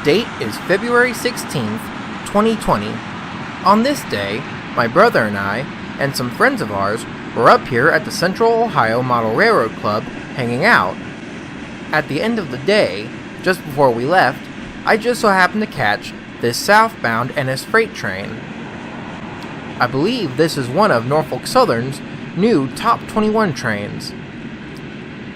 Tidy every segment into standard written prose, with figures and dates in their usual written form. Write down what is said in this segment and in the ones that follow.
date is February 16th, 2020. On this day, my brother and I, and some friends of ours, were up here at the Central Ohio Model Railroad Club hanging out. At the end of the day, just before we left, I just so happened to catch this southbound NS freight train. I believe this is one of Norfolk Southern's new Top 21 trains.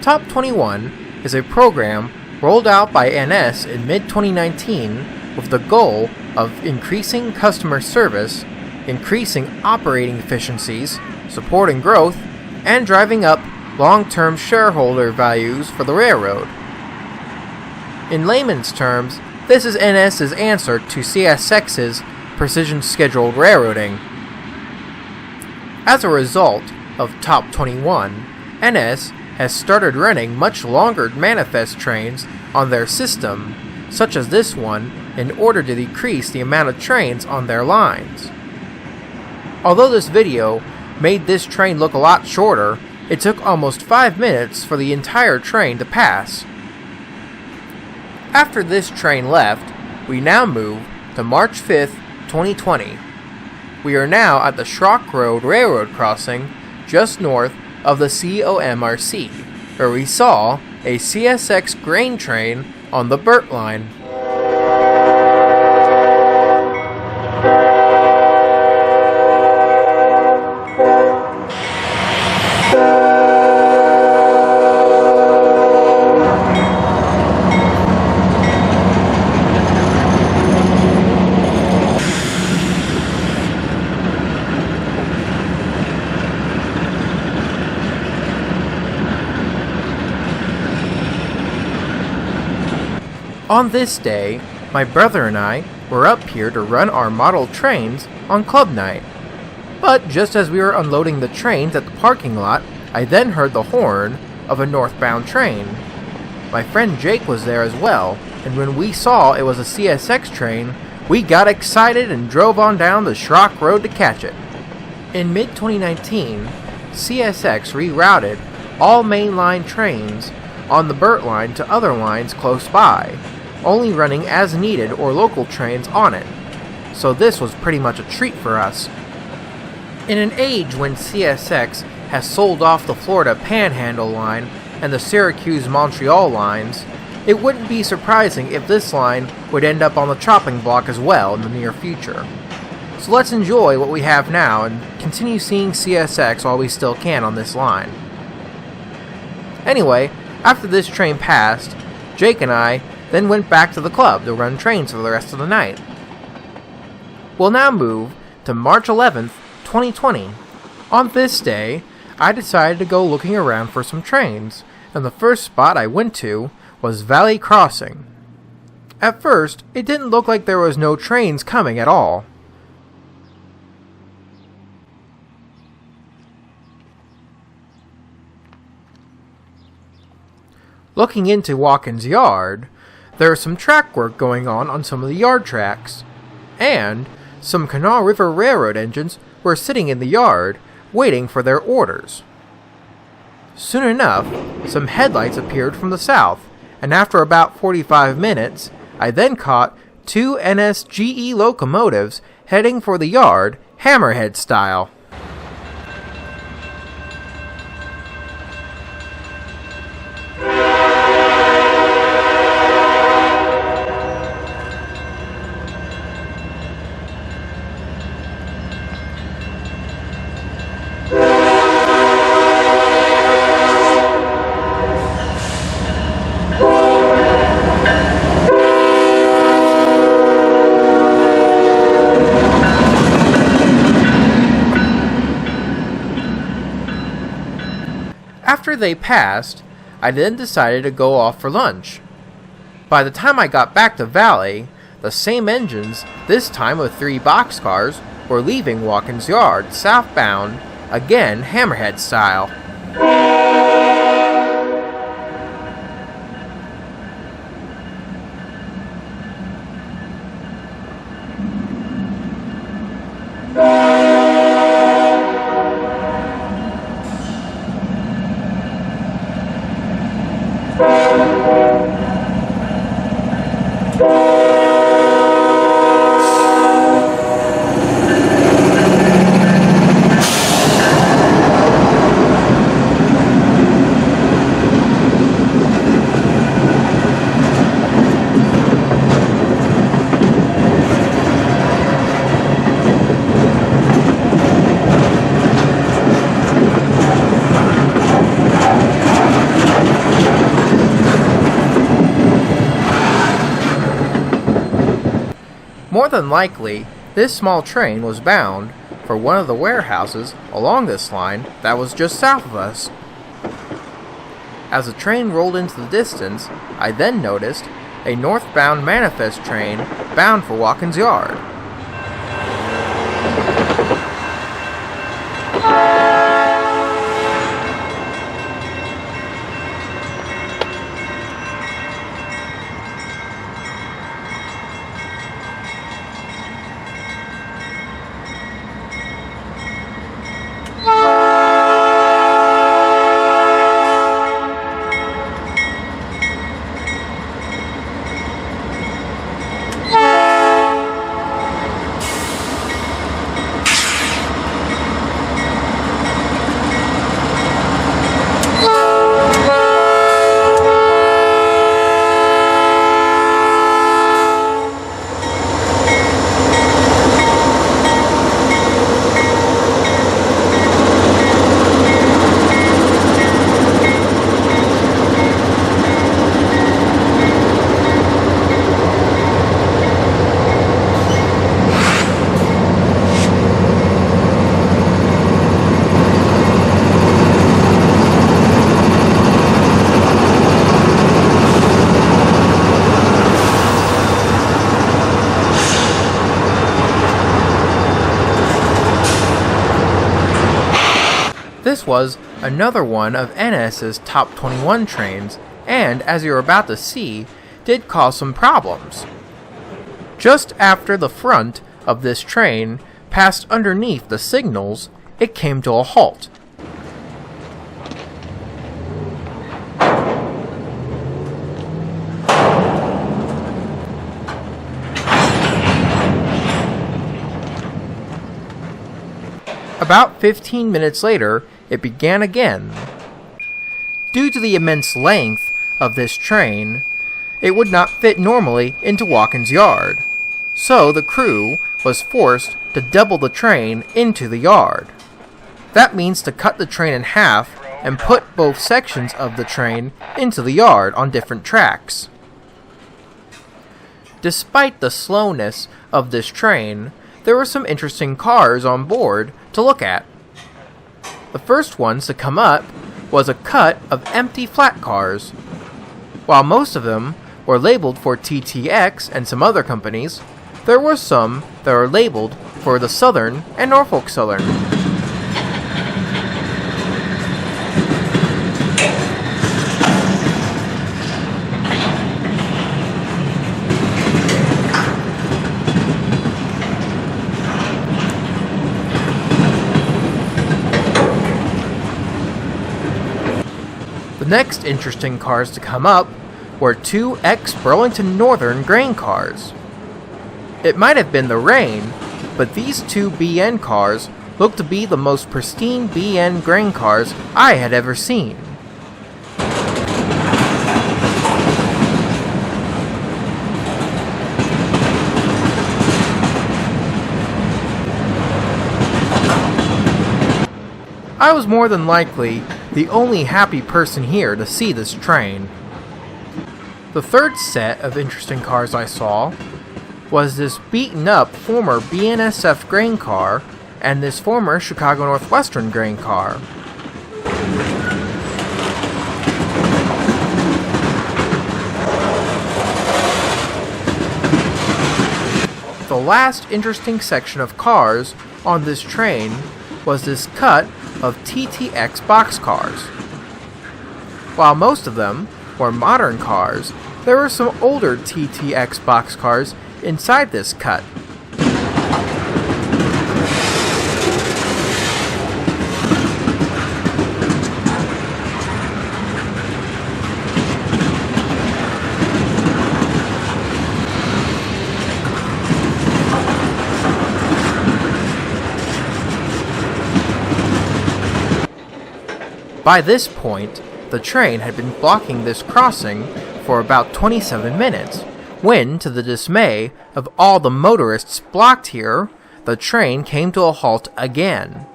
Top 21 is a program rolled out by NS in mid-2019 with the goal of increasing customer service, increasing operating efficiencies, supporting growth, and driving up long-term shareholder values for the railroad. In layman's terms, this is NS's answer to CSX's precision scheduled railroading. As a result of Top 21, NS has started running much longer manifest trains on their system, such as this one, in order to decrease the amount of trains on their lines. Although this video made this train look a lot shorter, it took almost 5 minutes for the entire train to pass. After this train left, we now move to March 5th, 2020. We are now at the Schrock Road Railroad crossing just north of the COMRC, where we saw a CSX Grain Train on the Burt line. On this day, my brother and I were up here to run our model trains on club night. But just as we were unloading the trains at the parking lot, I then heard the horn of a northbound train. My friend Jake was there as well, and when we saw it was a CSX train, we got excited and drove on down the Schrock Road to catch it. In mid-2019, CSX rerouted all mainline trains on the Burt line to other lines close by, only running as needed or local trains on it, so this was pretty much a treat for us. In an age when CSX has sold off the Florida Panhandle line and the Syracuse-Montreal lines, it wouldn't be surprising if this line would end up on the chopping block as well in the near future. So let's enjoy what we have now and continue seeing CSX while we still can on this line. Anyway, after this train passed, Jake and I then went back to the club to run trains for the rest of the night. We'll now move to March 11th, 2020. On this day, I decided to go looking around for some trains, and the first spot I went to was Valley Crossing. At first, it didn't look like there was no trains coming at all. Looking into Watkins' yard, there was some track work going on some of the yard tracks, and some Kanawha River Railroad engines were sitting in the yard, waiting for their orders. Soon enough, some headlights appeared from the south, and after about 45 minutes, I then caught two NSGE locomotives heading for the yard, hammerhead style. After they passed, I then decided to go off for lunch. By the time I got back to Valley, the same engines, this time with 3 boxcars, were leaving Watkins' Yard southbound, again hammerhead style. More than likely, this small train was bound for one of the warehouses along this line that was just south of us. As the train rolled into the distance, I then noticed a northbound manifest train bound for Watkins Yard. This was another one of NS's top 21 trains, and as you're about to see, did cause some problems. Just after the front of this train passed underneath the signals, it came to a halt. About 15 minutes later, it began again. Due to the immense length of this train, it would not fit normally into Watkins Yard, so the crew was forced to double the train into the yard. That means to cut the train in half and put both sections of the train into the yard on different tracks. Despite the slowness of this train, there were some interesting cars on board to look at. The first ones to come up was a cut of empty flat cars. While most of them were labeled for TTX and some other companies, there were some that were labeled for the Southern and Norfolk Southern. The next interesting cars to come up were two ex-Burlington Northern grain cars. It might have been the rain, but these two BN cars looked to be the most pristine BN grain cars I had ever seen. I was more than likely the only happy person here to see this train. The third set of interesting cars I saw was this beaten up former BNSF grain car and this former Chicago Northwestern grain car. The last interesting section of cars on this train was this cut of TTX boxcars. While most of them were modern cars, there were some older TTX boxcars inside this cut. By this point, the train had been blocking this crossing for about 27 minutes, when, to the dismay of all the motorists blocked here, the train came to a halt again.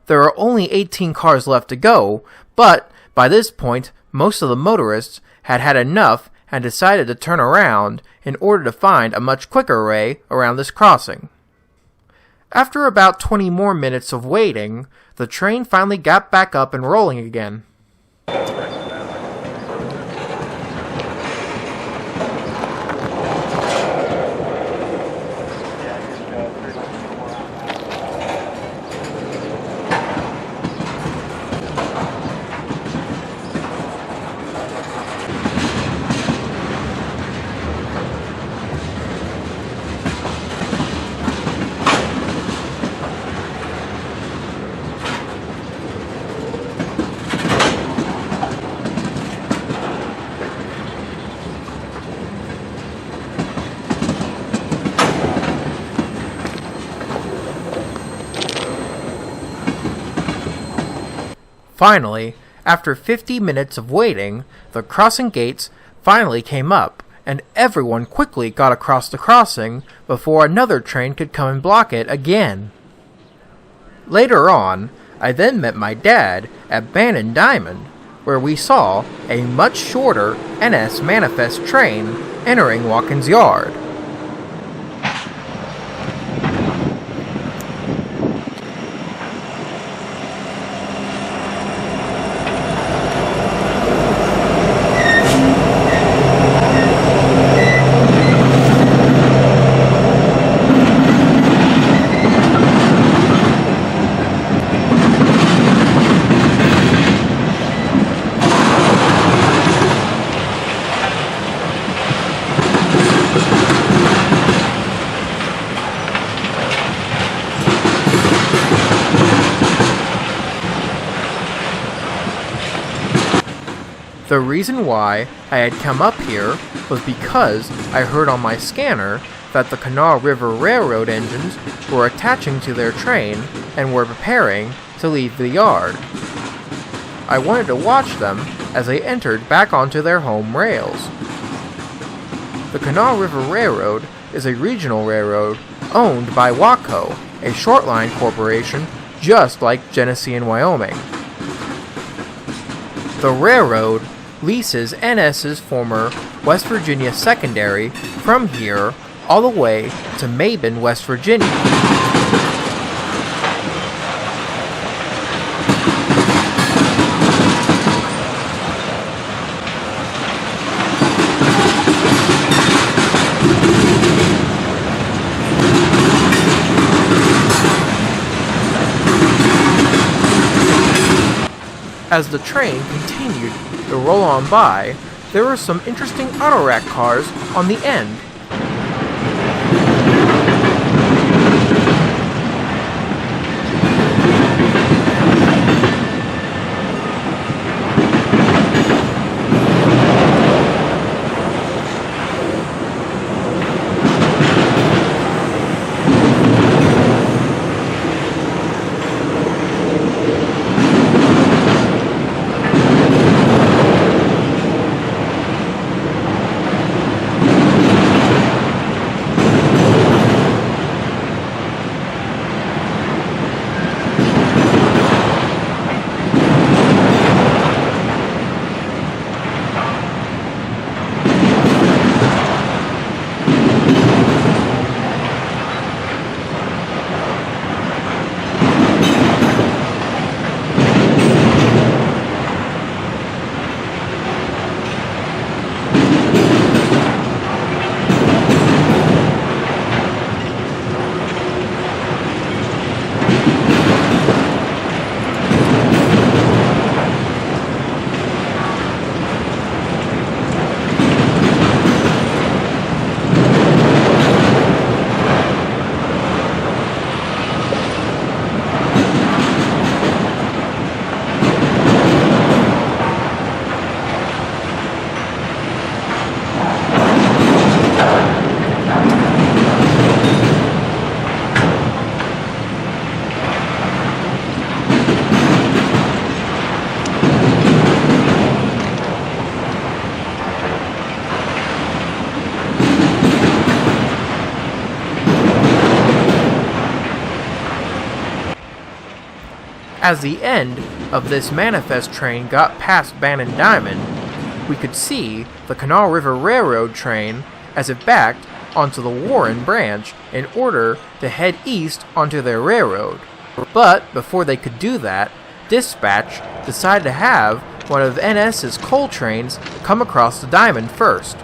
There are only 18 cars left to go, but By this point, most of the motorists had had enough and decided to turn around in order to find a much quicker way around this crossing. After about 20 more minutes of waiting, the train finally got back up and rolling again. Finally, after 50 minutes of waiting, the crossing gates finally came up, and everyone quickly got across the crossing before another train could come and block it again. Later on, I then met my dad at Bannon Diamond, where we saw a much shorter NS Manifest train entering Watkins Yard. The reason why I had come up here was because I heard on my scanner that the Kanawha River Railroad engines were attaching to their train and were preparing to leave the yard. I wanted to watch them as they entered back onto their home rails. The Kanawha River Railroad is a regional railroad owned by WACO, a shortline corporation just like Genesee and Wyoming. The railroad leases NS's former West Virginia secondary from here all the way to Mabin, West Virginia. As the train continued to roll on by, there were some interesting autorack cars on the end. As the end of this manifest train got past Bannon Diamond, we could see the Kanawha River Railroad train as it backed onto the Warren branch in order to head east onto their railroad. But before they could do that, dispatch decided to have one of NS's coal trains come across the diamond first.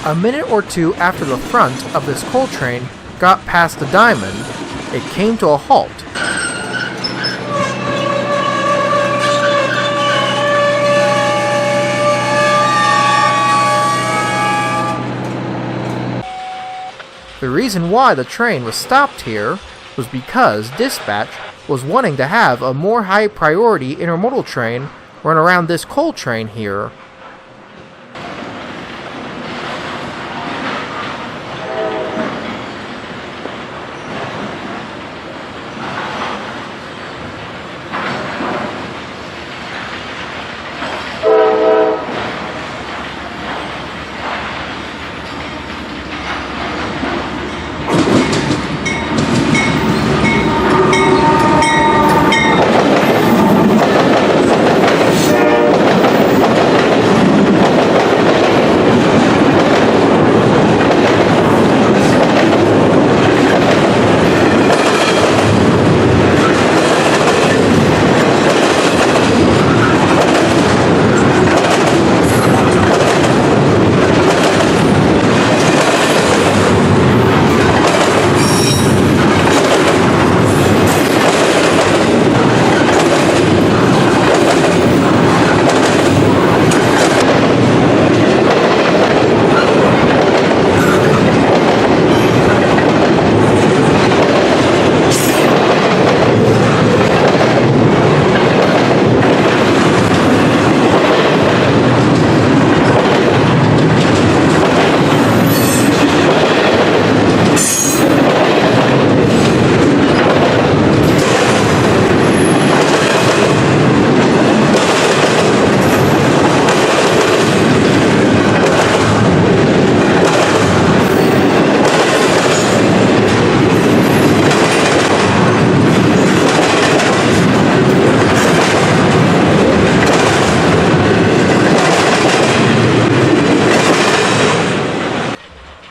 A minute or two after the front of this coal train got past the diamond, it came to a halt. The reason why the train was stopped here was because dispatch was wanting to have a more high priority intermodal train run around this coal train here.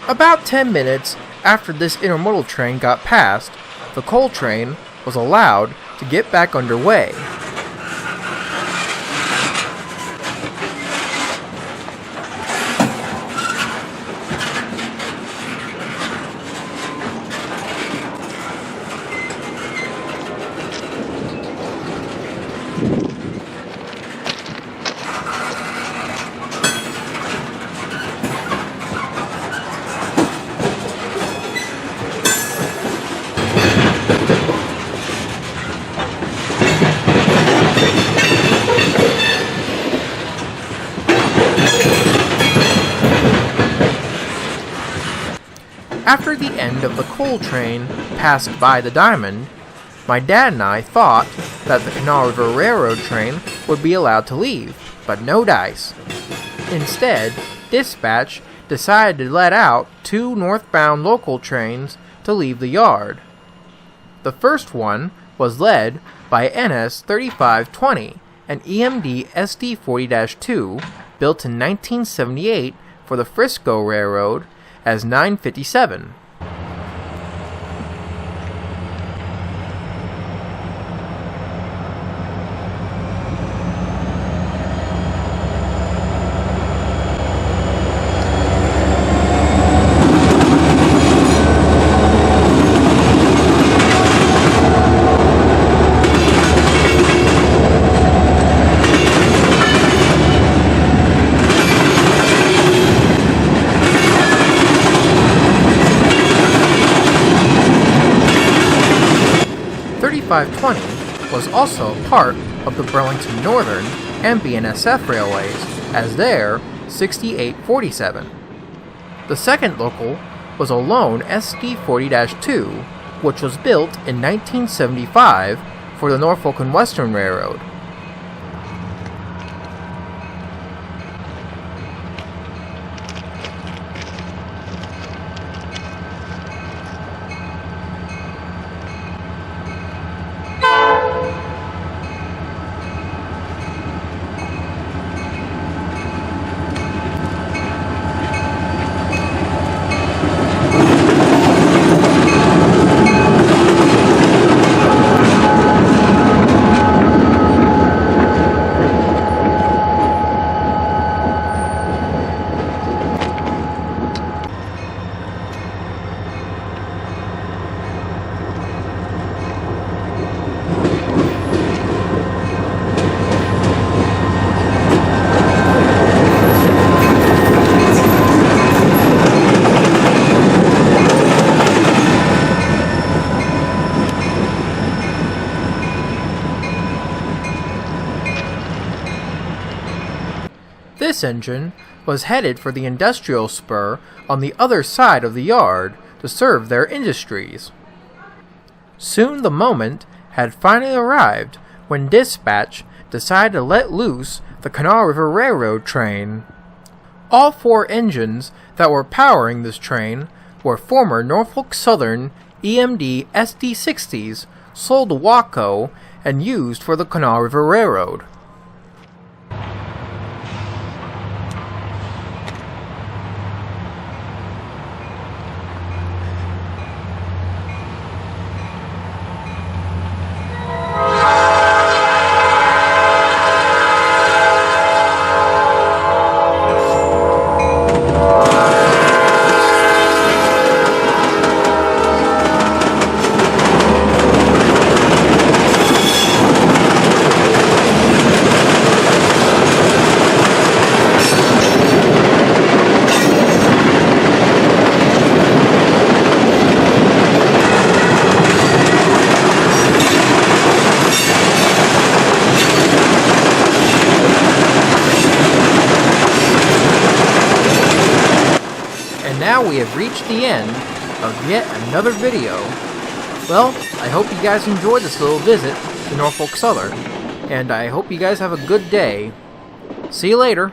About 10 minutes after this intermodal train got past, the coal train was allowed to get back underway. After the end of the coal train passed by the diamond, my dad and I thought that the Kanawha River Railroad train would be allowed to leave, but no dice. Instead, dispatch decided to let out 2 northbound local trains to leave the yard. The first one was led by NS 3520, an EMD SD 40-2 built in 1978 for the Frisco Railroad as 957. 6520 was also part of the Burlington Northern and BNSF railways as their 6847. The second local was a lone SD40-2, which was built in 1975 for the Norfolk and Western Railroad. This engine was headed for the industrial spur on the other side of the yard to serve their industries. Soon the moment had finally arrived when dispatch decided to let loose the Kanawha River Railroad train. All 4 engines that were powering this train were former Norfolk Southern EMD SD60s sold to Waco and used for the Kanawha River Railroad. Now we have reached the end of yet another video. Well, I hope you guys enjoyed this little visit to Norfolk Southern, and I hope you guys have a good day. See you later.